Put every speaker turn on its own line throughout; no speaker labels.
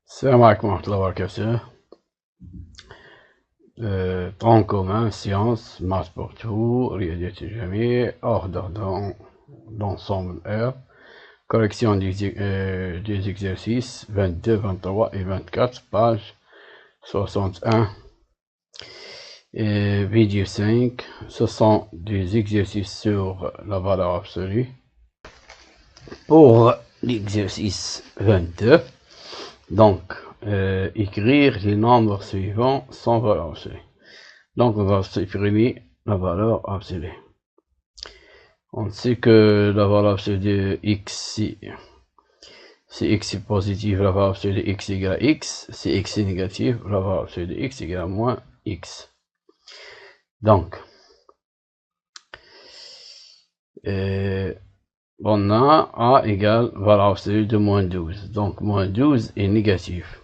السلام عليكم ورحمة الله وبركاته. Tronc commun, sciences, maths pour tout, رياضيات الجميع, ordre d'ensemble R, correction des exercices 22, 23 et 24, page 61. Et vidéo 5, ce sont des exercices sur la valeur absolue. Pour l'exercice 22, donc, écrire les nombres suivants sans valeur absolue. Donc, on va supprimer la valeur absolue. On sait que la valeur absolue de x, si x est positif, la valeur absolue de x égale x. Si x est négatif, la valeur absolue de x égale moins x. Donc, on a a égale valeur absolue de moins 12. Donc, moins 12 est négatif.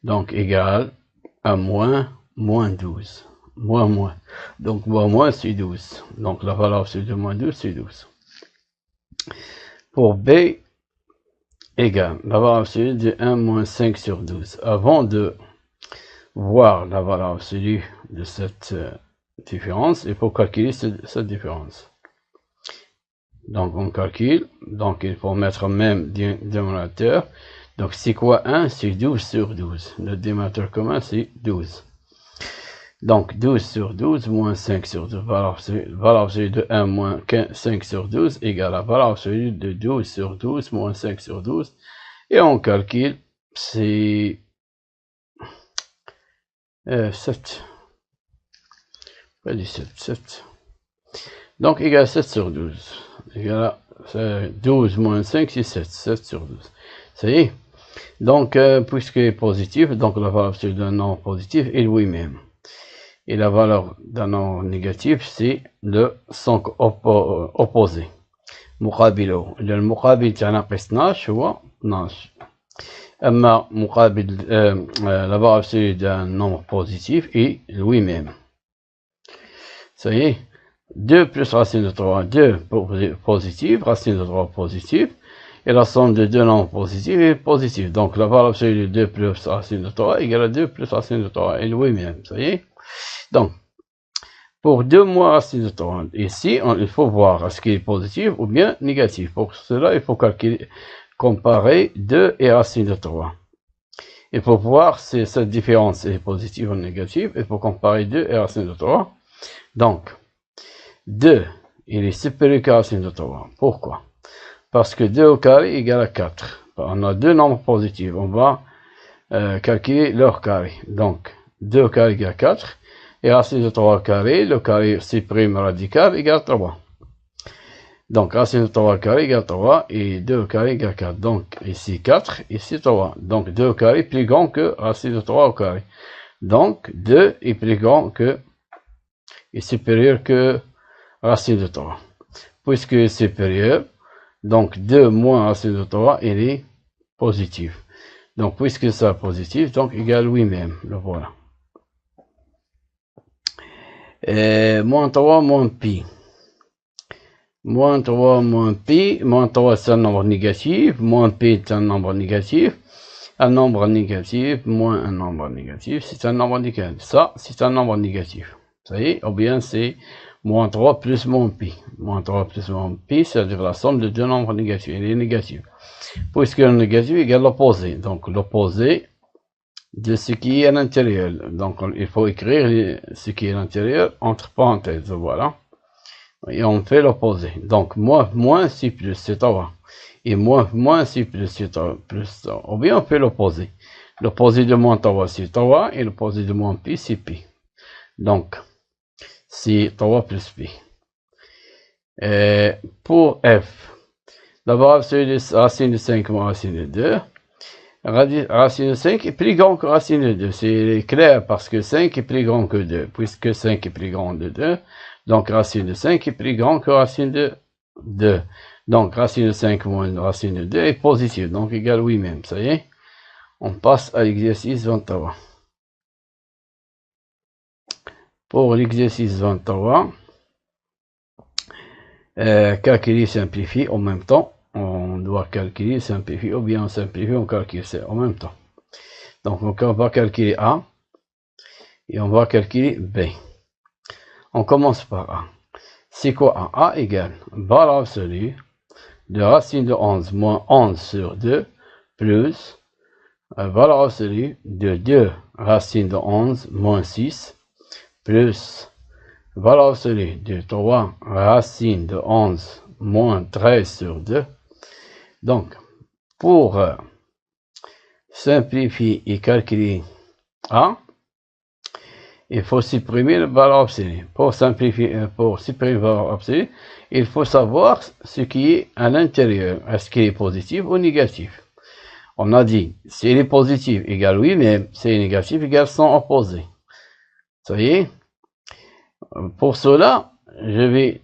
Donc, égal à moins 12. Moins. Donc, moins, c'est 12. Donc, la valeur absolue de moins 12, c'est 12. Pour B, égale la valeur absolue de 1 moins 5 sur 12. Avant de voir la valeur absolue de cette différence, il faut calculer cette différence. Donc, on calcule. Donc, il faut mettre même dénominateur. Donc, c'est quoi 1? C'est 12 sur 12. Le dénominateur commun, c'est 12. Donc, 12 sur 12 moins 5 sur 12. Valeur absolue de 1 moins 5 sur 12 égale à valeur absolue de 12 sur 12 moins 5 sur 12. Et on calcule, c'est 7. Pas 17, 7. Donc, égal 7 sur 12. Égal à 12 moins 5, c'est 7. 7 sur 12. Ça y est. Donc, puisqu'il est positif, donc la valeur absolue d'un nombre positif est lui-même. Et la valeur d'un nombre négatif, c'est le son opposé. مقابله. المقابل تاعنا قيس 12 هو 12. أما مقابل la valeur absolue d'un nombre positif est lui-même. Ça y est. 2 plus racine de 3, 2 positif, racine de 3 positif. Et la somme de deux nombres positifs est positive. Donc, la valeur absolue de 2 plus racine de 3 égale à 2 plus racine de 3. Et lui-même, ça y est. Donc, pour 2 moins racine de 3, ici, il faut voir est-ce qu'il est positif ou bien négatif. Pour cela, il faut comparer 2 et racine de 3. Et pour voir si cette différence est positive ou négative, il faut comparer 2 et racine de 3. Donc, 2, il est supérieur qu'à racine de 3. Pourquoi? Parce que 2 au carré égale à 4. On a deux nombres positifs. On va calculer leur carré. Donc, 2 au carré égale 4. Et racine de 3 au carré, le carré supprime radical égale 3. Donc, racine de 3 au carré égale 3. Et 2 au carré égale 4. Donc, ici 4, ici 3. Donc, 2 au carré est plus grand que racine de 3 au carré. Donc, 2 est plus grand que, est supérieur que racine de 3. Puisque est supérieur, donc 2 moins racine de 3, il est positif. Donc, puisque ça est positif, donc égal lui-même. Le voilà. Moins 3 moins pi. Moins 3 moins pi. Moins 3 c'est un nombre négatif. Moins pi c'est un nombre négatif. Un nombre négatif moins un nombre négatif, c'est un nombre négatif. Ça, c'est un nombre négatif. Ça y est, ou bien c'est moins 3 plus moins pi. Moins 3 plus moins pi, c'est-à-dire la somme de deux nombres négatifs. Il est négatif. Puisque le négatif égale l'opposé. Donc, l'opposé de ce qui est à l'intérieur. Donc, il faut écrire ce qui est à l'intérieur entre parenthèses. Voilà. Et on fait l'opposé. Donc, moins c'est plus, c'est 3. Et moins c'est plus, c'est plus. Ou bien on fait l'opposé. L'opposé de moins 3, c'est 3. Et l'opposé de moins pi, c'est pi. Donc, c'est 3 plus pi. Pour f, d'abord, c'est racine de 5 moins racine de 2. Racine de 5 est plus grand que racine de 2. C'est clair parce que 5 est plus grand que 2. Puisque 5 est plus grand que 2. Donc, racine de 5 est plus grand que racine de 2. Donc, racine de 5 moins racine de 2 est positive. Donc, égal lui-même. Ça y est. On passe à l'exercice 23. Pour l'exercice 23, calculer, simplifier en même temps. On doit calculer, simplifier, ou bien on simplifie, on calcule en même temps. Donc on va calculer A et on va calculer B. On commence par A. C'est quoi A? A égale valeur absolue de racine de 11 moins 11 sur 2 plus valeur absolue de 2 racine de 11 moins 6 plus valeur absolue de 3 racine de 11 moins 13 sur 2. Donc, pour simplifier et calculer A, il faut supprimer la valeur absolue. Pour supprimer la valeur absolue, il faut savoir ce qui est à l'intérieur. Est-ce qu'il est positif ou négatif? On a dit, si il est positif, égale oui, mais si il est négatif, égale son opposé. Ça y est? Pour cela, je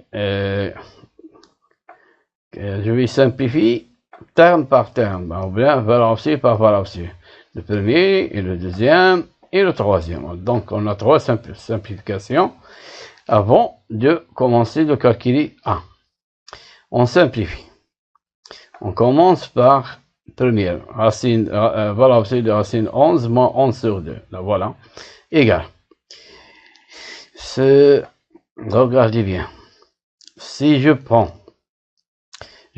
vais simplifier terme par terme, ou bien valeur absolue par valeur absolue. Le premier et le deuxième et le troisième. Donc, on a 3 simplifications avant de commencer de calculer A. On simplifie. On commence par première racine, valeur absolue de racine 11 moins 11 sur 2. Là, voilà. Égal. Regardez bien. Si je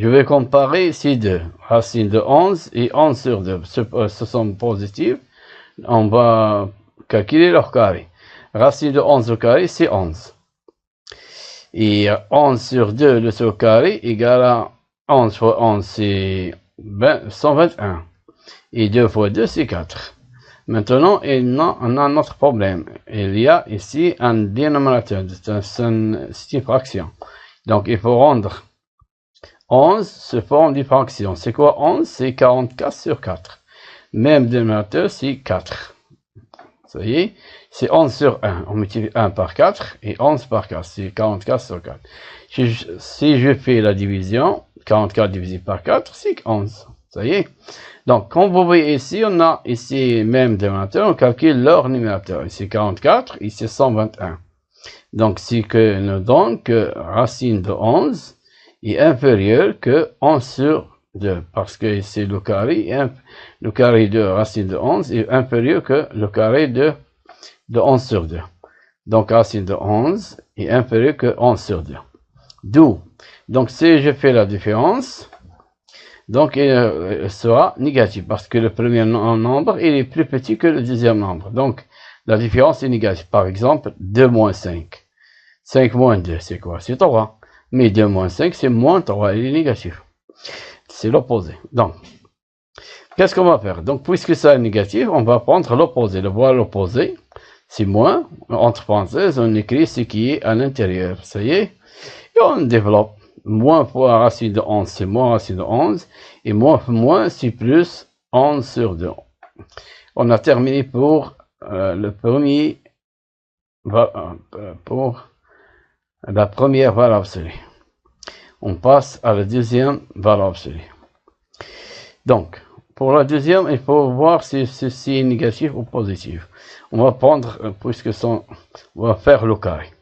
vais comparer ces deux, racine de 11 et 11 sur 2. Ce sont positifs. On va calculer leur carré. Racine de 11 au carré, c'est 11. Et 11 sur 2, le au carré, égale à 11 fois 11, c'est 121. Et 2 fois 2, c'est 4. Maintenant, on a un autre problème. Il y a ici un dénominateur, c'est une fraction. Donc, il faut rendre 11 sous forme de fraction. C'est quoi 11? C'est 44 sur 4. Même dénominateur, c'est 4. Ça y est, c'est 11 sur 1. On multiplie 1 par 4 et 11 par 4. C'est 44 sur 4. Si je fais la division, 44 divisé par 4, c'est 11. Ça y est. Donc, comme vous voyez ici, on a ici même dénominateur, on calcule leur numérateur. Ici 44, ici 121. Donc, c'est que nous donne que racine de 11 est inférieur que 11 sur 2. Parce que c'est le carré de racine de 11 est inférieur que le carré de 11 sur 2. Donc, racine de 11 est inférieur que 11 sur 2. D'où, donc si je fais la différence, donc il sera négatif parce que le premier nombre il est plus petit que le deuxième nombre. Donc la différence est négative. Par exemple, 2 moins 5. 5 moins 2, c'est quoi? C'est 3. Mais 2 moins 5, c'est moins 3. Il est négatif. C'est l'opposé. Donc, qu'est-ce qu'on va faire? Donc, puisque ça est négatif, on va prendre l'opposé. Le voir l'opposé, c'est moins. Entre parenthèses, on écrit ce qui est à l'intérieur. Ça y est. Et on développe. Moins fois racine de 11, c'est moins racine de 11. Et moins, c'est plus 11 sur 2. On a terminé pour le premier, pour la première valeur absolue. On passe à la deuxième valeur absolue. Donc, pour la deuxième, il faut voir si ceci est négatif ou positif. On va prendre, on va faire le carré.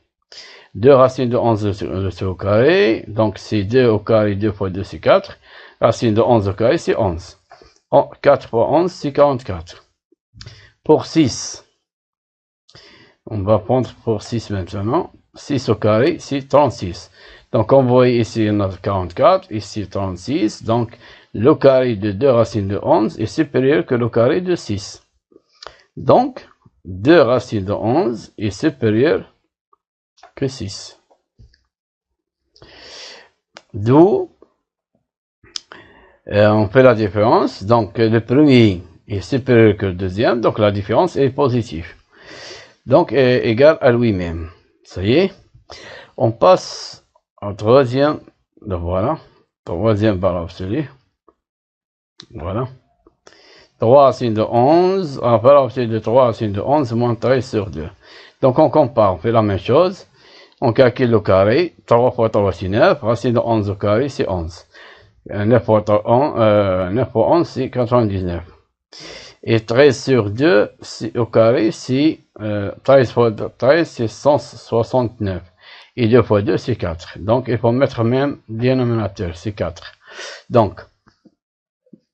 2 racines de 11 au carré, donc c'est 2 au carré, 2 fois 2 c'est 4. Racine de 11 au carré, c'est 11. 4 fois 11, c'est 44. Pour 6, on va prendre pour 6 maintenant. 6 au carré, c'est 36. Donc, on voit ici, on a 44, ici 36. Donc, le carré de 2 racines de 11 est supérieur que le carré de 6. Donc, 2 racines de 11 est supérieur que 6. D'où, on fait la différence. Donc, le premier est supérieur que le deuxième. Donc, la différence est positive. Donc, est égal à lui-même. Ça y est. On passe au troisième. Donc, voilà. Troisième valeur absolue. Voilà. 3 racines de 11. En valeur absolue de 3 racines de 11 moins 13 sur 2. Donc, on compare. On fait la même chose. On calcule le carré. 3 fois 3, c'est 9. Racine de 11 au carré, c'est 11. 9 fois 11, c'est 99. Et 13 sur 2, au carré, c'est 13 fois 13, c'est 169. Et 2 fois 2, c'est 4. Donc, il faut mettre même dénominateur, c'est 4. Donc,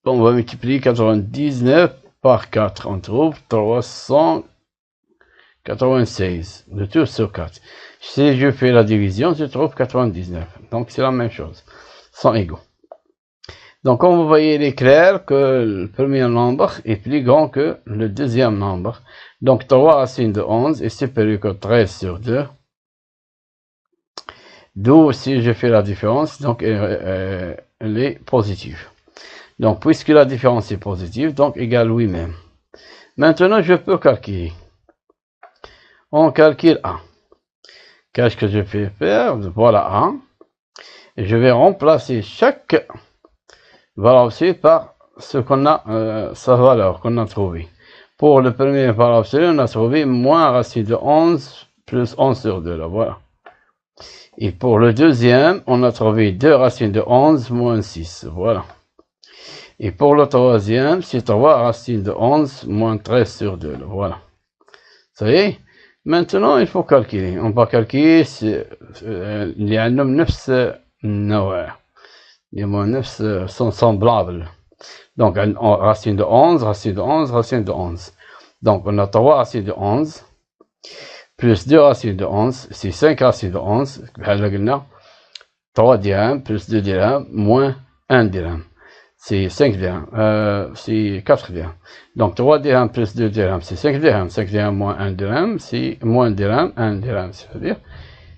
on va multiplier 99 par 4, on trouve 396. Le tout sur 4. Si je fais la division, je trouve 99. Donc c'est la même chose. Sont égaux. Donc comme vous voyez, il est clair que le premier nombre est plus grand que le deuxième nombre. Donc 3 racine de 11 est supérieur que 13 sur 2. D'où, si je fais la différence, donc elle est positive. Donc puisque la différence est positive, donc égale lui-même. Maintenant, je peux calculer. On calcule 1. Qu'est-ce que je vais faire? Voilà 1. Et je vais remplacer chaque valeur absolue par ce qu'on a, sa valeur qu'on a trouvée. Pour le premier valeur absolue, on a trouvé moins racine de 11 plus 11 sur 2. Là, voilà. Et pour le deuxième, on a trouvé 2 racines de 11 moins 6. Voilà. Et pour le troisième, c'est 3 racines de 11 moins 13 sur 2. Là, voilà. Ça y est? Maintenant, il faut calculer. On va calculer il y a un nombre 9 نوع. Les mots 9 sont semblables. Donc, racine de 11, racine de 11, racine de 11. Donc, on a 3 racines de 11, plus 2 racines de 11, c'est 5 racines de 11. 3 dirhams, plus 2 dirhams, moins 1 dirham. C'est 5 dirhams, c'est 4 dirhams. Donc, 3 dirhams plus 2 dirhams, c'est 5 dirhams. 5 dirhams moins 1 dirham, c'est moins dirham, 1 dirham. C'est-à-dire,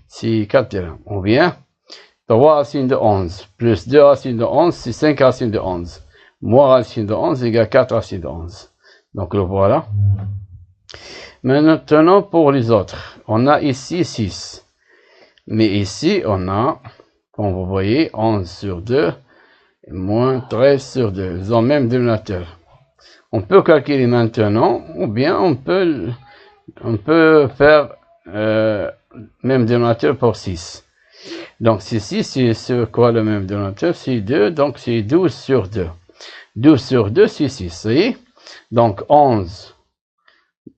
c'est 4 dirhams. Ou bien, 3 racines de 11, plus 2 racines de 11, c'est 5 racines de 11. Moins racine de 11 égale 4 racines de 11. Donc, le voilà. Maintenant, pour les autres, on a ici 6. Mais ici, on a, comme vous voyez, 11 sur 2, moins 13 sur 2. Ils ont le même dénominateur. On peut calculer maintenant, ou bien on peut faire même dénominateur pour 6. Donc, c'est 6, c'est quoi le même dénominateur? C'est 2, donc c'est 12 sur 2. 12 sur 2, c'est 6, vous voyez? Donc, 11.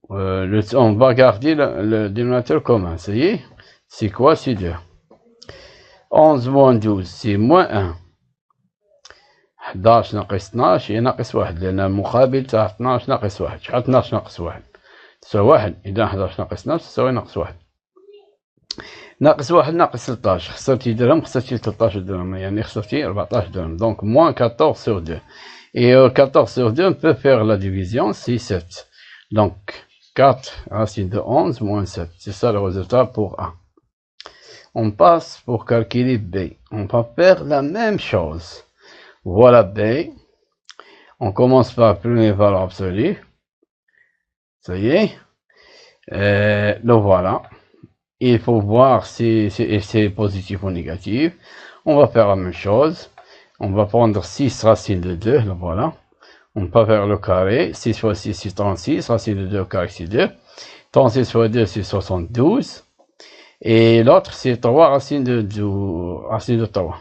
On va garder le dénominateur commun, vous voyez? C'est quoi? C'est 2. 11 moins 12, c'est moins 1. 11 ناقص 12 هي ناقص 1 لأن المقابل تاع 12 ناقص 1. شحال 12 ناقص 1؟ تساوي 1. إذا 11 ناقص 12 تساوي ناقص 1. ناقص 1 ناقص 13. خسرتي درهم، خسرتي 13 درهم، يعني خسرتي 14 درهم. Donc, moins 14 sur 2. Et 14 sur 2, on peut faire la division, c'est 7. Donc, 4 racine de 11 moins 7. C'est ça le résultat pour A. On passe pour calculer B. On va faire la même chose. Voilà B. On commence par la première valeur absolue. Ça y est. Le voilà. Il faut voir si c'est positif ou négatif. On va faire la même chose. On va prendre 6 racines de 2. Le voilà. On peut faire le carré. 6 fois 6, c'est 36. Racine de 2 au carré, c'est 2. 36 fois 2, c'est 72. Et l'autre, c'est 3 racines de 3.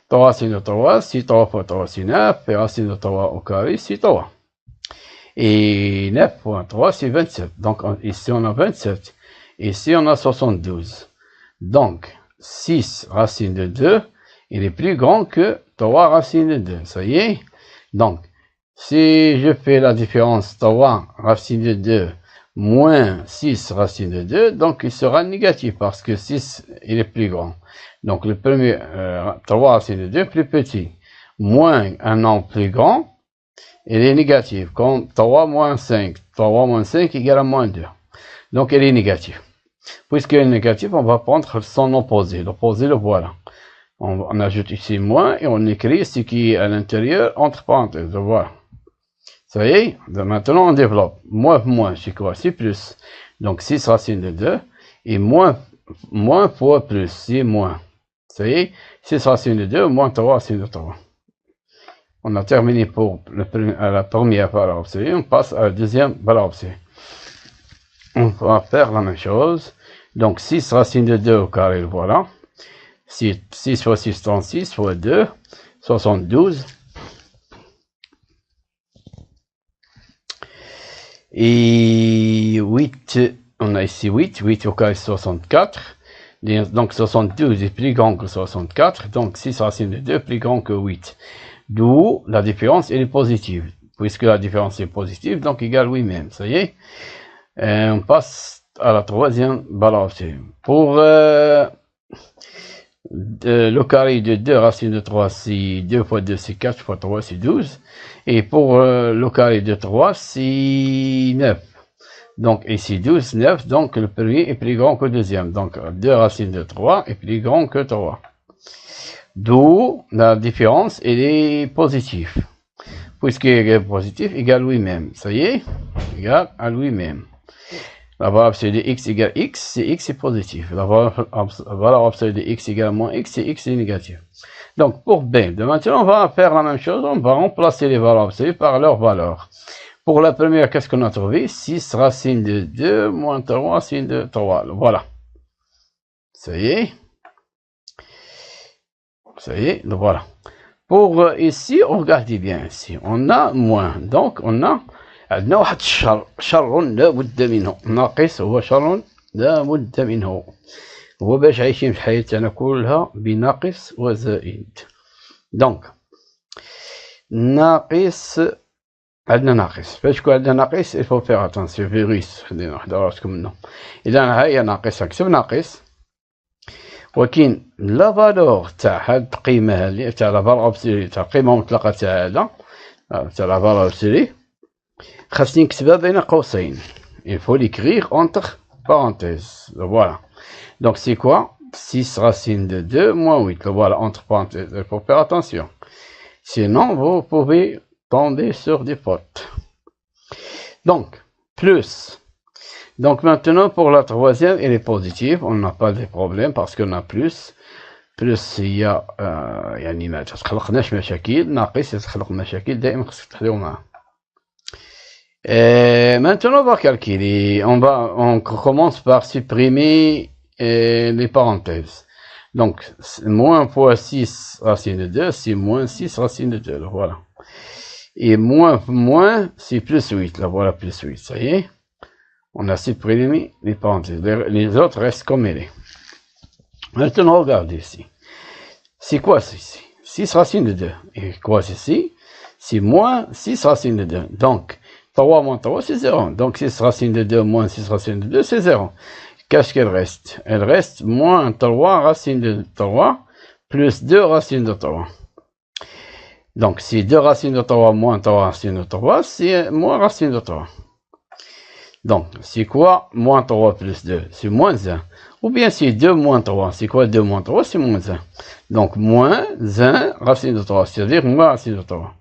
3 racines de 3, c'est 3 fois 3, c'est 9. Et racine de 3 au carré, c'est 3. Et 9 fois 3, c'est 27. Donc, ici, on a 27. Ici, on a 72. Donc, 6 racines de 2, il est plus grand que 3 racines de 2. Ça y est. Donc, si je fais la différence 3 racines de 2 moins 6 racines de 2, donc il sera négatif parce que 6, il est plus grand. Donc, le premier, 3 racines de 2 plus petit, moins un nombre plus grand, il est négatif. Comme 3 moins 5. 3 moins 5 égale à moins 2. Donc, il est négatif. Puisqu'il est négatif, on va prendre son opposé. L'opposé, le voilà. On ajoute ici moins et on écrit ce qui est à l'intérieur entre parenthèses. Voilà. Ça y est. Maintenant, on développe. Moins, c'est quoi? C'est plus. Donc, 6 racines de 2. Et moins fois plus, c'est moins. Ça y est. 6 racines de 2 moins 3 racines de 3. On a terminé pour la première valeur absolue. On passe à la deuxième valeur absolue. On va faire la même chose. Donc, 6 racines de 2 au carré, voilà. 6 fois 6, 36 fois 2, 72. Et 8, on a ici 8. 8 au carré, 64. Donc, 72 est plus grand que 64. Donc, 6 racines de 2 est plus grand que 8. D'où la différence, elle est positive. puisque la différence est positive, donc égale lui-même. Ça y est. On passe à la troisième valeur absolue. Pour le carré de 2 racine de 3, c'est 2 fois 2, c'est 4 fois 3, c'est 12. Et pour le carré de 3, c'est 9. Donc ici 12, 9, donc le premier est plus grand que le deuxième. Donc 2 racines de 3 est plus grand que 3. D'où la différence, elle est positive. Puisqu'il est positif, égale lui-même. Ça y est, égale à lui-même. La valeur absolue de x égale x, c'est x est positif. La valeur absolue de x égale moins x, c'est x est négatif. Donc pour B, de maintenant on va faire la même chose, on va remplacer les valeurs absolues par leurs valeurs. Pour la première, qu'est-ce qu'on a trouvé? 6 racine de 2 moins 3 racine de 3. Voilà. Ça y est. Ça y est, voilà. Pour ici, regardez bien ici. On a moins. Donc, on a عندنا واحد شر لا بد منه. ناقص هو شر لا بد منه. هو باش عايشين في حياتنا كلها بناقص وزائد. دونك ناقص عندنا ناقص. باش يكون عندنا ناقص il faut faire attention فيروس. خلينا نحضر راسكم منه. إذا ها هي ناقص نكتب ناقص. ولكن لا فالور تاع هاد القيمة هادي تاع لا فالور ابسولي تاع القيمة المطلقة تاع هذا تاع لا فالور ابسولي خاصني نكتبها بين قوسين. Il faut l'écrire entre parenthèses. Voilà. Donc c'est quoi? 6 racine de 2 moins 8. Voilà, entre parenthèses. Il faut faire attention. Sinon, vous pouvez tomber sur des fautes. Donc, plus. Donc maintenant, pour la troisième, elle est positive. On n'a pas de problème parce qu'on a plus. Plus, il y a يعني ما تخلقناش مشاكل. ناقص يتخلق مشاكل دائما خصك تحلو معاه. Maintenant, on va calculer. On commence par supprimer les parenthèses. Donc, moins fois 6 racine de 2, c'est moins 6 racine de 2. Voilà. Et moins, c'est plus 8. Là, voilà, plus 8. Ça y est. On a supprimé les parenthèses. Les autres restent comme elles. Maintenant, regardez ici. C'est quoi ceci? 6 racine de 2. Et quoi ceci? C'est moins 6 racine de 2. Donc, 3 moins 3, c'est 0. Donc, 6 racine de 2 moins 6 racine de 2, c'est 0. Qu'est-ce qu'elle reste? Elle reste moins 3 racine de 3 plus 2 racine de 3. Donc, si 2 racines de 3 moins 3 racine de 3, c'est moins racine de 3. Donc, c'est quoi moins 3 plus 2? C'est moins 1. Ou bien c'est 2 moins 3. C'est quoi 2 moins 3? C'est moins 1. Donc, moins 1 racine de 3, c'est-à-dire moins racine de 3.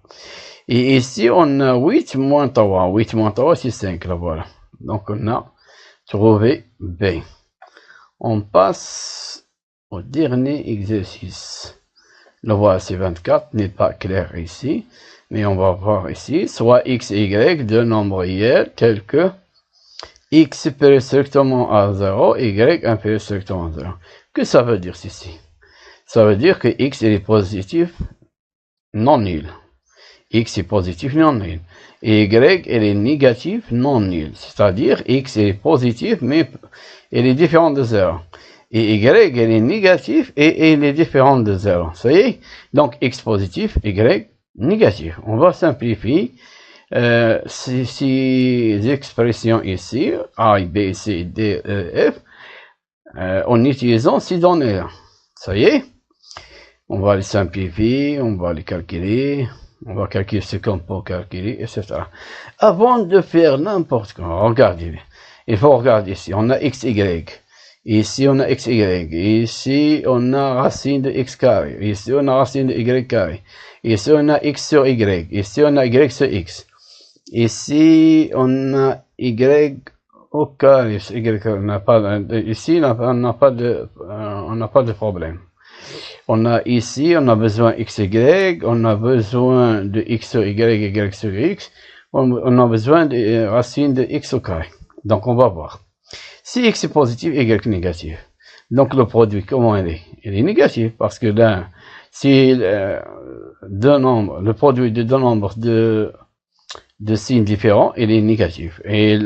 Et ici, on a 8 moins 3. 8 moins 3, c'est 5. Là, voilà. Donc, on a trouvé B. On passe au dernier exercice. Le voilà, c'est 24. N'est pas clair ici. Mais on va voir ici. Soit x et y, deux nombres réels tels que x supérieur strictement à 0, y inférieur strictement à 0. Que ça veut dire ceci? Ça veut dire que x est positif non nul. X est positif non nul. Et y elle est négatif non nul. C'est-à-dire x est positif mais elle est différente de 0. Et y elle est négatif et elle est différente de 0. Ça y est? Donc x positif, y négatif. On va simplifier ces expressions ici, A, B, C, D, E, F, en utilisant ces données-là. Ça y est? On va les simplifier, on va les calculer. On va calculer ce qu'on peut calculer, etc. Avant de faire n'importe quoi, regardez. Il faut regarder ici. On a x, y. Ici, on a x, y. Ici, on a racine de x carré. Ici, on a racine de y carré. Ici, on a x sur y. Ici, on a y sur x. Ici, on a y au carré. On n'a pas, ici, on n'a pas de problème. On a ici, on a besoin x, y, on a besoin de x sur y, y sur x, on a besoin de racine de x au carré. Donc, on va voir. Si x est positif, y est négatif. Donc, le produit, comment il est? Il est négatif, parce que là, si deux nombres, le produit de deux nombres de signes différents, il est négatif. Et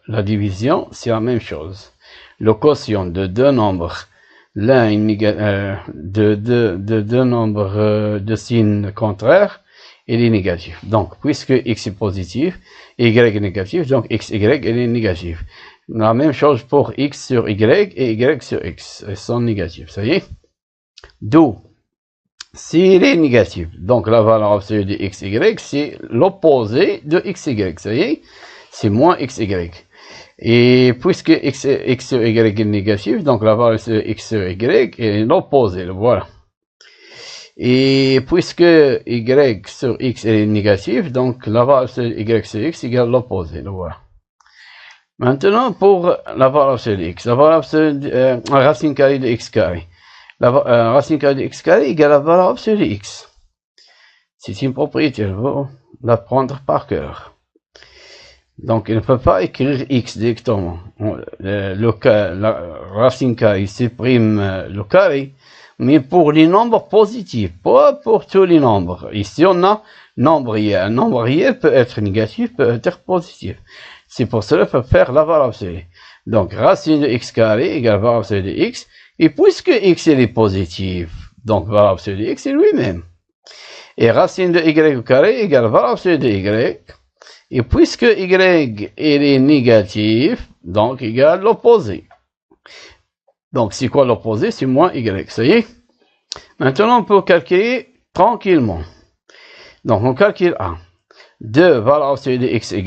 la division, c'est la même chose. Le quotient de deux nombres l'un de deux nombres de signes contraires, il est négatif. Donc, puisque x est positif, y est négatif, donc xy, il est négatif. La même chose pour x sur y et y sur x. Ils sont négatifs, ça y est. D'où, s'il est négatif, donc la valeur absolue de xy, c'est l'opposé de xy, ça y est, c'est moins xy. Et puisque x sur y est négatif, donc la valeur de x sur y est l'opposé, voilà. Et puisque y sur x est négatif, donc la valeur de y sur x égale l'opposé, voilà. Maintenant, pour la valeur absolue de x, la valeur absolue de racine carrée de x carré. La racine carrée de x carré égale la valeur absolue de x. C'est une propriété, il faut l'apprendre par cœur. Donc, il ne peut pas écrire x directement. La racine carrée supprime le carré, mais pour les nombres positifs, pas pour tous les nombres. Ici, on a nombre réel. Un nombre réel peut être négatif, peut être positif. C'est pour cela qu'on peut faire la valeur absolue. Donc, racine de x carré égale valeur absolue de x. Et puisque x est positif, donc valeur absolue de x est lui-même. Et racine de y au carré égale valeur absolue de y. Et puisque y est négatif, donc égale l'opposé. Donc, c'est quoi l'opposé? C'est moins y. Ça y est. Maintenant, on peut calculer tranquillement. Donc, on calcule 1. 2 valeur absolue de xy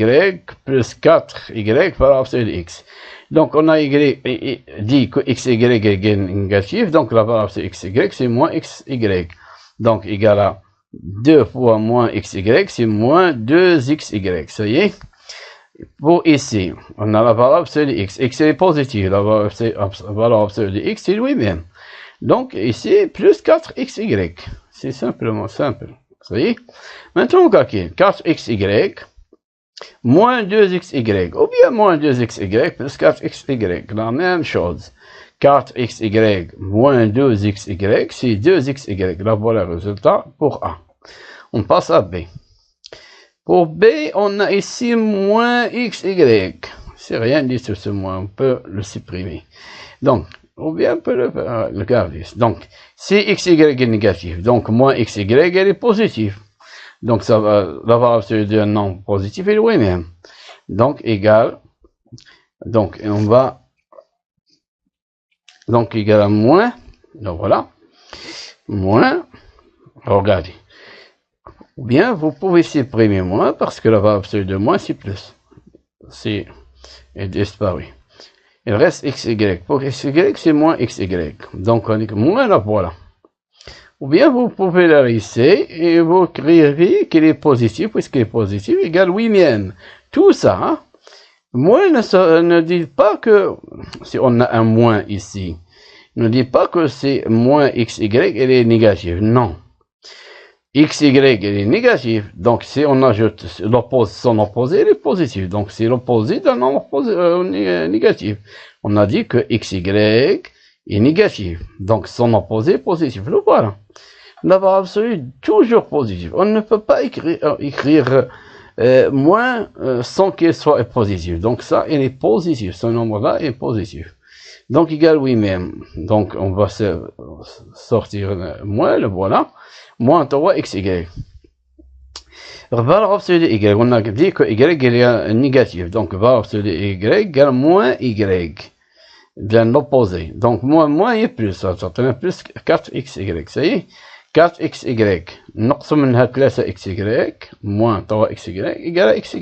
plus 4y valeur absolue de x. Donc, on a dit que xy est négatif, donc la valeur absolue de xy, c'est moins xy. Donc, égal à 2 fois moins xy, c'est moins 2xy. Ça y est. Pour ici, on a la valeur absolue de x. X est positive, la valeur absolue de x, c'est lui-même. Donc, ici, plus 4xy. C'est simplement simple. Ça y est. Maintenant, on calcule 4xy moins 2xy, ou bien moins 2xy plus 4xy. La même chose. 4xy moins 2xy, c'est 2xy. Là, voilà le résultat pour A. On passe à B. Pour B, on a ici moins xy. C'est rien du tout ce moins, on peut le supprimer. Donc, ou bien on peut le garder. Donc, si xy est négatif, donc moins xy est positif. Donc, ça va, la valeur absolue d'un nombre positif est lui-même. Donc, égal. Donc, on va. Donc, égal à moins. Donc, voilà. Moins. Regardez. Ou bien, vous pouvez supprimer moins parce que la valeur absolue de moins, c'est plus. C'est disparu. Il reste xy. Pour xy, c'est moins xy. Donc, on dit que moins, là, voilà. Ou bien, vous pouvez la laisser et vous écrivez qu'il est positif, puisqu'il est positif, égale lui-même. Tout ça, hein, moins ne dit pas que, si on a un moins ici, ne dit pas que c'est moins xy, il est négatif. Non. xy, il est négatif. Donc, si on ajoute son opposé, il est positif. Donc, c'est l'opposé d'un nombre négatif. On a dit que xy est négatif. Donc, son opposé est positif. Le voilà. La valeur absolue est toujours positive. On ne peut pas écrire moins sans qu'il soit positif. Donc, ça, il est positif. Ce nombre-là est positif. Donc, égal lui-même. Donc, on va sortir moins, le voilà. Moins 3xy. Valeur absolue de y. On a dit que y est négatif. Donc, valeur absolue de y égale moins y. Bien l'opposé. Donc, moins est plus. Ça donne plus 4xy. Ça y est. 4xy. نقص منها 3xy moins 3xy égale xy.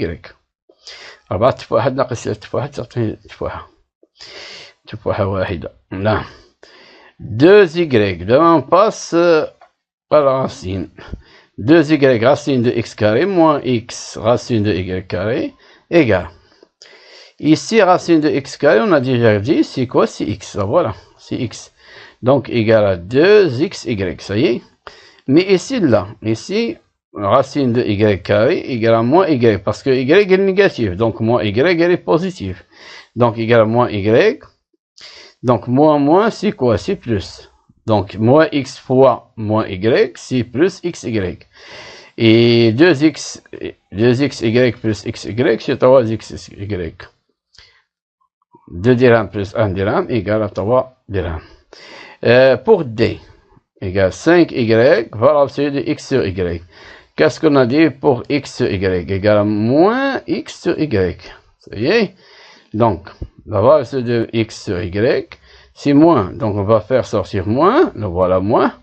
4 تفاحة ناقص 3 تفاحة تعطيني تفاحة واحدة. نعم. 2y. Là, on passe à la racine. 2y racine de x carré moins x racine de y carré égale. Ici, racine de x carré, on a déjà dit, c'est quoi? C'est x. Voilà, c'est x. Donc, égal à 2xy. Ça y est. Mais ici, là, ici, racine de y carré égale à moins y. Parce que y est négatif. Donc, moins y est positif. Donc, égal à moins y. Donc, moins, c'est quoi? C'est plus. Donc, moins x fois moins y, c'est plus xy. Et 2xy plus xy, c'est 3xy. 2 dirhams plus 1 dirham égale à 3 dirhams. Pour D, égale 5y, valeur absolue de x sur y. qu'est-ce qu'on a dit pour x sur y? Égal à moins x sur y. Ça y est? Donc, la valeur de x sur y, c'est moins. Donc, on va faire sortir moins. Le voilà moins.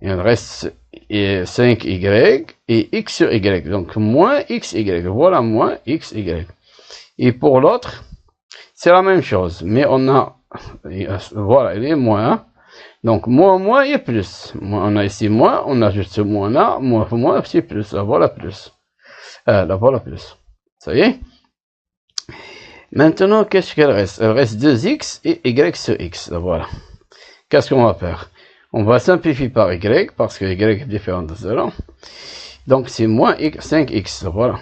Il reste 5y et x sur y. Donc, moins xy. Voilà moins xy. Et pour l'autre, c'est la même chose. Mais on a, voilà, il est moins. Donc, moins et plus. On a ici moins, on ajoute ce moins là, moins, c'est plus. Là, voilà plus. Là, voilà plus. Ça y est? Maintenant, qu'est-ce qu'elle reste? Elle reste 2x et y sur x. Là, voilà. Qu'est-ce qu'on va faire? On va simplifier par y, parce que y est différent de 0. Donc, c'est moins 5x. Là, voilà.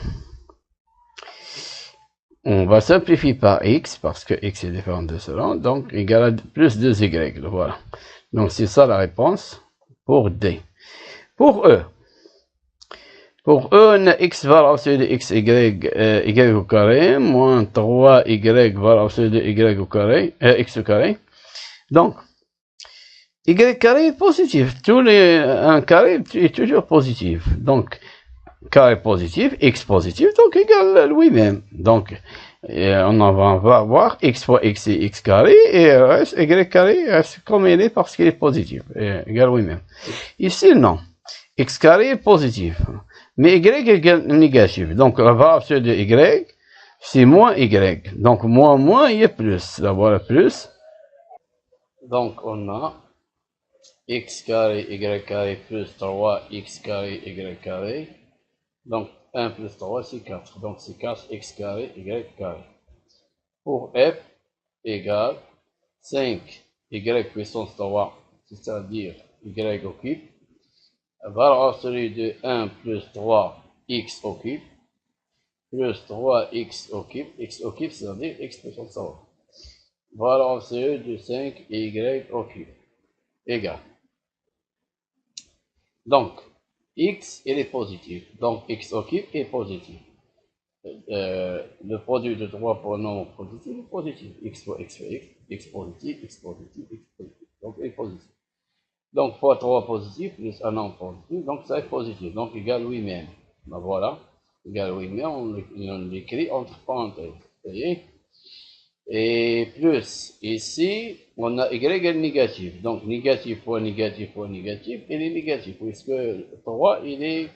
On va simplifier par x, parce que x est différent de 0. Donc, égal à plus 2y. Là, voilà. Donc, c'est ça la réponse pour D. Pour E. Pour E, on a x valeur absolue de x, y au carré, moins 3y valeur absolue de y au carré, x au carré. Donc, y carré est positif. Un carré est toujours positif. Donc, carré positif, x positif, donc égal lui-même. Donc, on va avoir x fois x et x carré, et y carré reste comme il est parce qu'il est positif, égal lui-même. Ici, non. X carré est positif, mais y est négatif. Donc, la valeur absolue de y, c'est moins y. Donc, moins, il y a plus. Là, voilà plus. Donc, on a x carré, y carré, plus 3x carré, y carré. Donc, 1 plus 3, c'est 4. Donc, c'est 4x carré, y carré. Pour f égale 5y puissance 3, c'est-à-dire y au cube. Valeur absolue de 1 plus 3x au cube, plus 3x au cube, x au cube, c'est-à-dire x puissance 3. Valeur absolue de 5y au cube, égale. Donc, x, il est positif. Donc, x au cube est positif. Le produit de 3 pour nombre positif est positif. X fois x, x positif, x positif, x positif. Donc, il est positif. Donc, fois 3 positif, plus un nombre positif, donc ça est positif. Donc, égal lui-même. Ben voilà. Égal lui-même, on l'écrit entre parenthèses. Vous voyez? Et plus, ici, on a y est négatif. Donc, négatif fois négatif fois négatif, il est négatif. Puisque 3, il est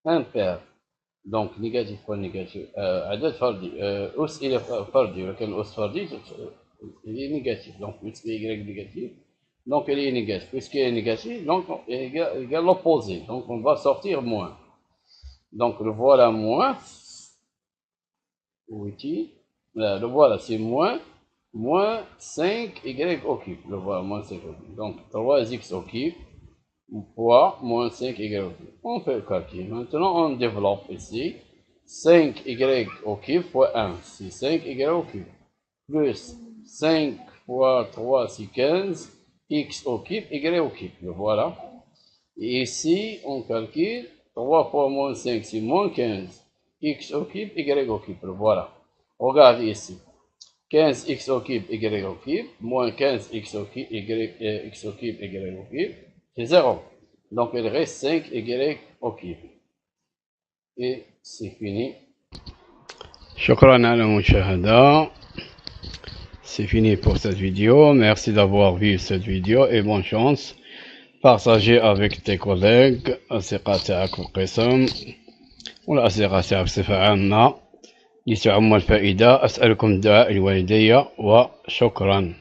impair. Donc, négatif fois négatif. عدد فردي. أس إلى فردي. ولكن الأس فردي, il est négatif. Donc, puisque y est négatif, donc il est négatif. Puisqu'il est négatif, donc il égale l'opposé. Donc, on va sortir moins. Donc, le voilà moins. Oui, le voilà, c'est moins 5y au cube. Le voilà, moins 5 au cube. Donc, 3x au cube fois moins 5y au cube. On fait le calcul. Maintenant, on développe ici 5y au cube fois 1, c'est 5y au cube. Plus 5 fois 3, c'est 15, x au cube, y au cube. Le voilà. Et ici, on calcule 3 fois moins 5, c'est moins 15, x au cube, y au cube. Le voilà. Regarde ici. 15x au cube, y au cube, moins 15x au cube, x au cube, y au cube, c'est 0. Donc, il reste 5y au cube. Et c'est fini. شكرا على المشاهدة. C'est fini pour cette vidéo. Merci d'avoir vu cette vidéo et bonne chance. Partagez avec tes collègues الأصدقاء تاعك في القسم والأصدقاء تاعك بصفة عامة لتعم الفائدة. أسألكم دعاء الوالدية وشكرا.